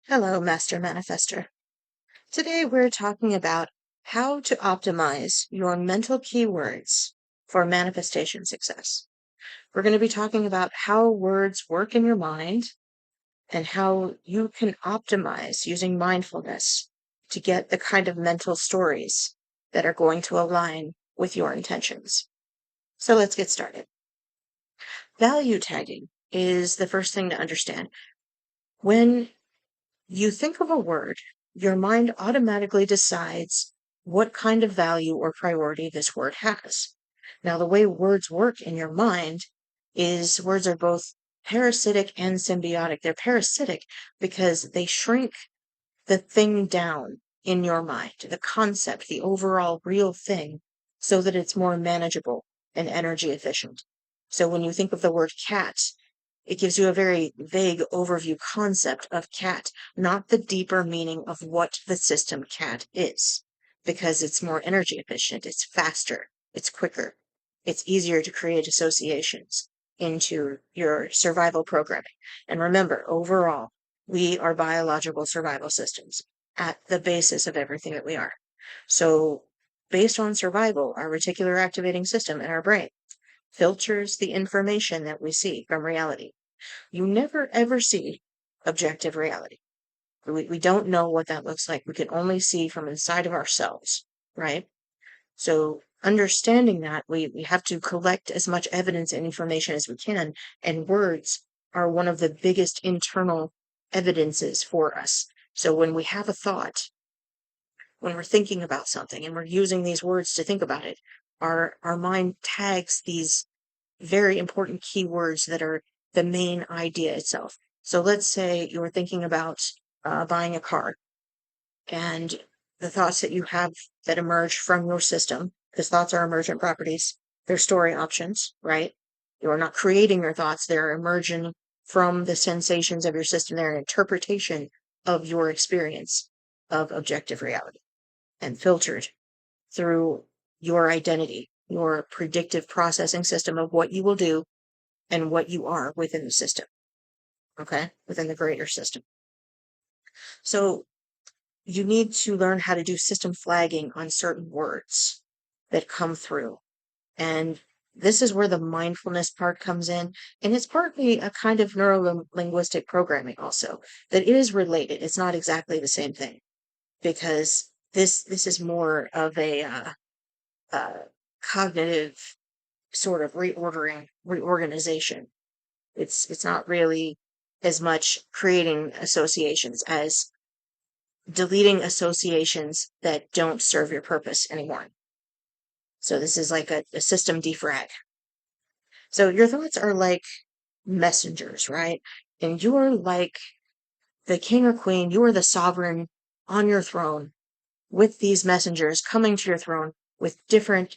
Hello, Master Manifester. Today we're talking about how to optimize your mental keywords for manifestation success. We're going to be talking about how words work in your mind and how you can optimize using mindfulness to get the kind of mental stories that are going to align with your intentions. So let's get started. Value tagging is the first thing to understand. When you think of a word, your mind automatically decides what kind of value or priority this word has. Now, the way words work in your mind is words are both parasitic and symbiotic. They're parasitic because they shrink the thing down in your mind, the concept, the overall real thing, so that it's more manageable and energy efficient. So when you think of the word cat, it gives you a very vague overview concept of cat, not the deeper meaning of what the system cat is, because it's more energy efficient, it's faster, it's quicker, it's easier to create associations into your survival programming. And remember, overall, we are biological survival systems at the basis of everything that we are. So, based on survival, our reticular activating system in our brain filters the information that we see from reality. You never ever see objective reality. We don't know what that looks like. We can only see from inside of ourselves, right? So understanding that, we have to collect as much evidence and information as we can, and words are one of the biggest internal evidences for us. So when we have a thought, when we're thinking about something and we're using these words to think about it, our mind tags these very important keywords that are the main idea itself. So let's say you're thinking about buying a car, and the thoughts that you have that emerge from your system, because thoughts are emergent properties, they're story options, right? You're not creating your thoughts, they're emerging from the sensations of your system. They're an interpretation of your experience of objective reality and filtered through your identity, your predictive processing system of what you will do and what you are within the system, okay? Within the greater system. So you need to learn how to do system flagging on certain words that come through. And this is where the mindfulness part comes in. And it's partly a kind of neuro-linguistic programming also that is related. It's not exactly the same thing, because this is more of a uh, cognitive sort of reorganization. It's not really as much creating associations as deleting associations that don't serve your purpose anymore. So this is like a system defrag. So your thoughts are like messengers, right? And you're like the king or queen, you are the sovereign on your throne with these messengers coming to your throne with different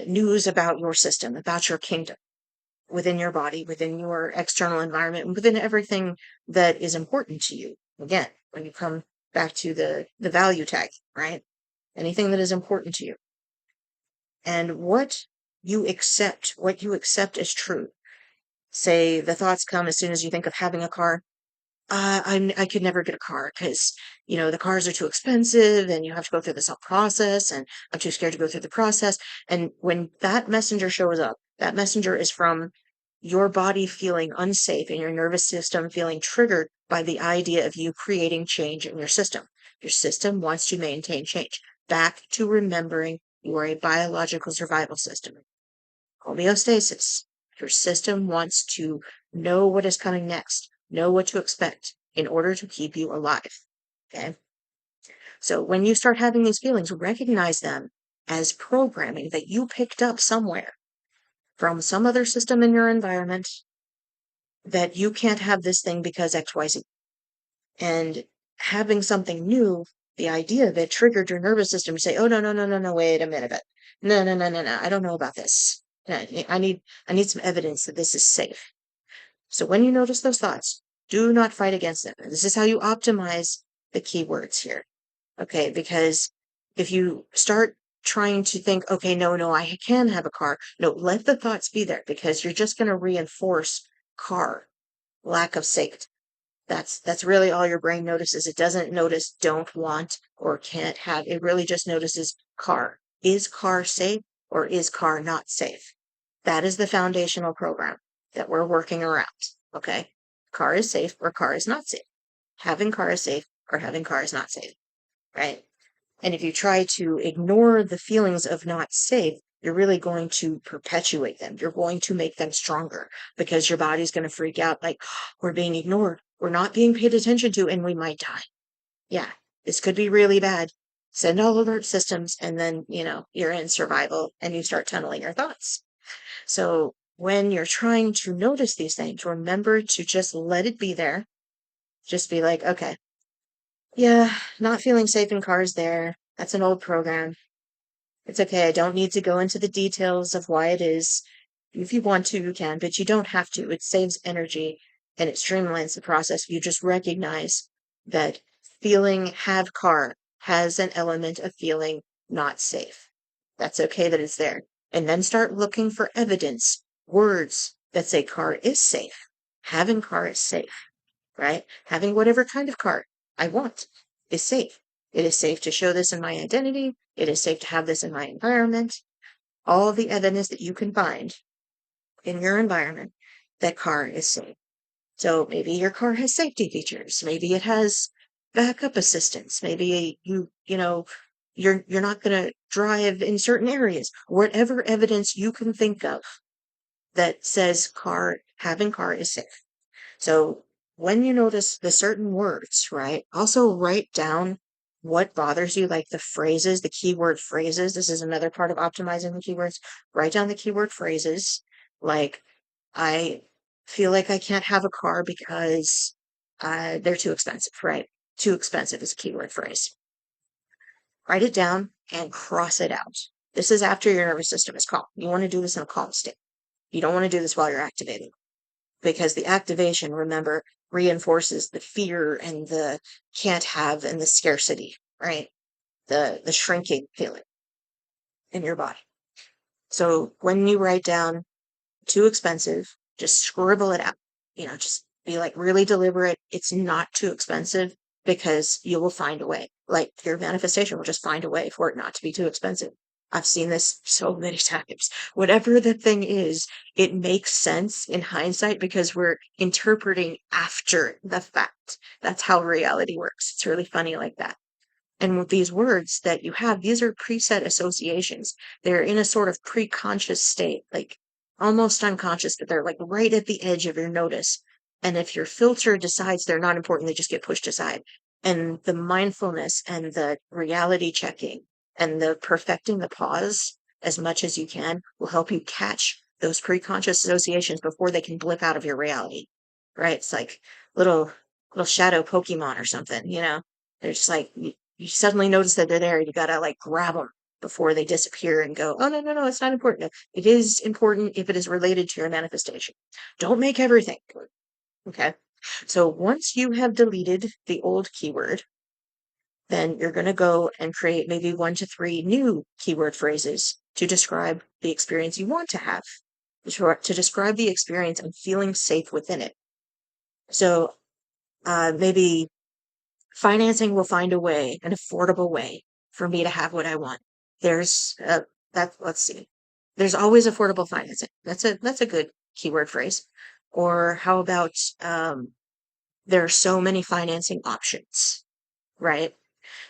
news about your system, about your kingdom, within your body, within your external environment, and within everything that is important to you. Again, when you come back to the value tag, right? Anything that is important to you. And what you accept as true. Say the thoughts come as soon as you think of having a car. I could never get a car because, the cars are too expensive and you have to go through this whole process, and I'm too scared to go through the process. And when that messenger shows up, that messenger is from your body feeling unsafe and your nervous system feeling triggered by the idea of you creating change in your system. Your system wants to maintain change. Back to remembering you are a biological survival system. Homeostasis. Your system wants to know what is coming next, know what to expect in order to keep you alive. Okay? So when you start having these feelings, recognize them as programming that you picked up somewhere from some other system in your environment, that you can't have this thing because XYZ. And having something new, the idea of it triggered your nervous system to say, oh, no, no, no, no, no, wait a minute. No, no, no, no, no. I don't know about this. I need some evidence that this is safe. So when you notice those thoughts, do not fight against them. This is how you optimize the keywords here. Okay, because if you start trying to think, okay, no, I can have a car. No, let the thoughts be there, because you're just going to reinforce car, lack of safety. That's really all your brain notices. It doesn't notice don't want or can't have. It really just notices car. Is car safe or is car not safe? That is the foundational program that we're working around. Okay. Car is safe or car is not safe. Having car is safe or having car is not safe. Right. And if you try to ignore the feelings of not safe, you're really going to perpetuate them. You're going to make them stronger because your body's going to freak out like, we're being ignored. We're not being paid attention to, and we might die. Yeah, this could be really bad. Send all alert systems, and then, you're in survival and you start tunneling your thoughts. So when you're trying to notice these things, remember to just let it be there. Just be like, okay, yeah, not feeling safe in cars there. That's an old program. It's okay. I don't need to go into the details of why it is. If you want to, you can, but you don't have to. It saves energy and it streamlines the process. You just recognize that feeling have car has an element of feeling not safe. That's okay that it's there. And then start looking for evidence, words that say car is safe. Having car is safe, right? Having whatever kind of car I want is safe. It is safe to show this in my identity. It is safe to have this in my environment. All of the evidence that you can find in your environment that car is safe. So maybe your car has safety features. Maybe it has backup assistance. Maybe you're not going to drive in certain areas. Whatever evidence you can think of that says having car is safe. So when you notice the certain words, right, also write down what bothers you, like the phrases, the keyword phrases. This is another part of optimizing the keywords. Write down the keyword phrases, like, I feel like I can't have a car because they're too expensive, right? Too expensive is a keyword phrase. Write it down and cross it out. This is after your nervous system is calm. You want to do this in a calm state. You don't want to do this while you're activating because the activation, remember, reinforces the fear and the can't have and the scarcity, right? The shrinking feeling in your body. So when you write down too expensive, just scribble it out. Just be like really deliberate. It's not too expensive because you will find a way. Like your manifestation will just find a way for it not to be too expensive. I've seen this so many times. Whatever the thing is, it makes sense in hindsight because we're interpreting after the fact. That's how reality works. It's really funny like that. And with these words that you have, these are preset associations. They're in a sort of pre-conscious state, like almost unconscious, but they're like right at the edge of your notice. And if your filter decides they're not important, they just get pushed aside. And the mindfulness and the reality checking and the perfecting the pause as much as you can will help you catch those pre-conscious associations before they can blip out of your reality. Right? It's like little shadow Pokemon or something, They're just like you suddenly notice that they're there. You gotta like grab them before they disappear and go, oh, no, no, no, it's not important. No, it is important if it is related to your manifestation. Don't make everything. Okay. So once you have deleted the old keyword, then you're going to go and create maybe 1 to 3 new keyword phrases to describe the experience you want to have, to describe the experience and feeling safe within it. So maybe financing will find a way, an affordable way for me to have what I want. There's let's see. There's always affordable financing. That's a good keyword phrase. Or how about there are so many financing options, right?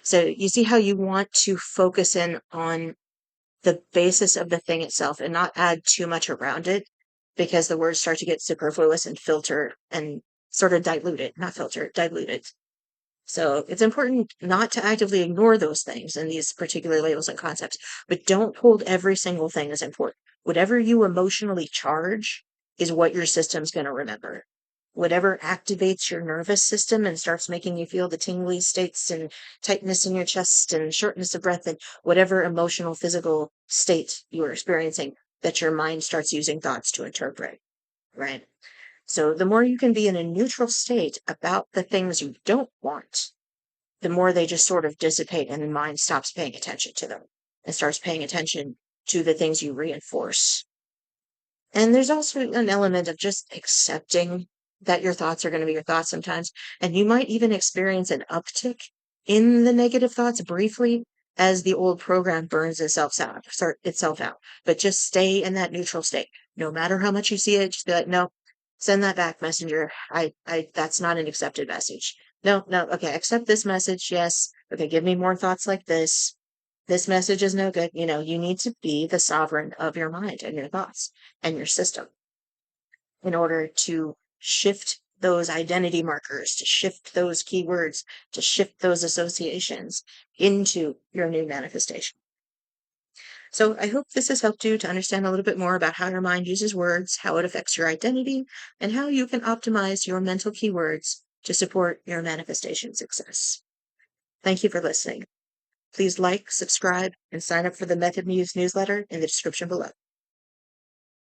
So you see how you want to focus in on the basis of the thing itself and not add too much around it because the words start to get superfluous and filter and sort of diluted, not filter, diluted. So it's important not to actively ignore those things and these particular labels and concepts, but don't hold every single thing as important. Whatever you emotionally charge is what your system's going to remember. Whatever activates your nervous system and starts making you feel the tingly states and tightness in your chest and shortness of breath and whatever emotional, physical state you're experiencing that your mind starts using thoughts to interpret, right? So the more you can be in a neutral state about the things you don't want, the more they just sort of dissipate and the mind stops paying attention to them and starts paying attention to the things you reinforce. And there's also an element of just accepting that your thoughts are going to be your thoughts sometimes. And you might even experience an uptick in the negative thoughts briefly as the old program burns itself out. But just stay in that neutral state. No matter how much you see it, just be like, no, send that back, messenger. That's not an accepted message. No, no, okay, accept this message. Yes. Okay, give me more thoughts like this. This message is no good. You need to be the sovereign of your mind and your thoughts and your system in order to shift those identity markers, to shift those keywords, to shift those associations into your new manifestation. So I hope this has helped you to understand a little bit more about how your mind uses words, how it affects your identity, and how you can optimize your mental keywords to support your manifestation success. Thank you for listening. Please like, subscribe, and sign up for the Method Muse newsletter in the description below.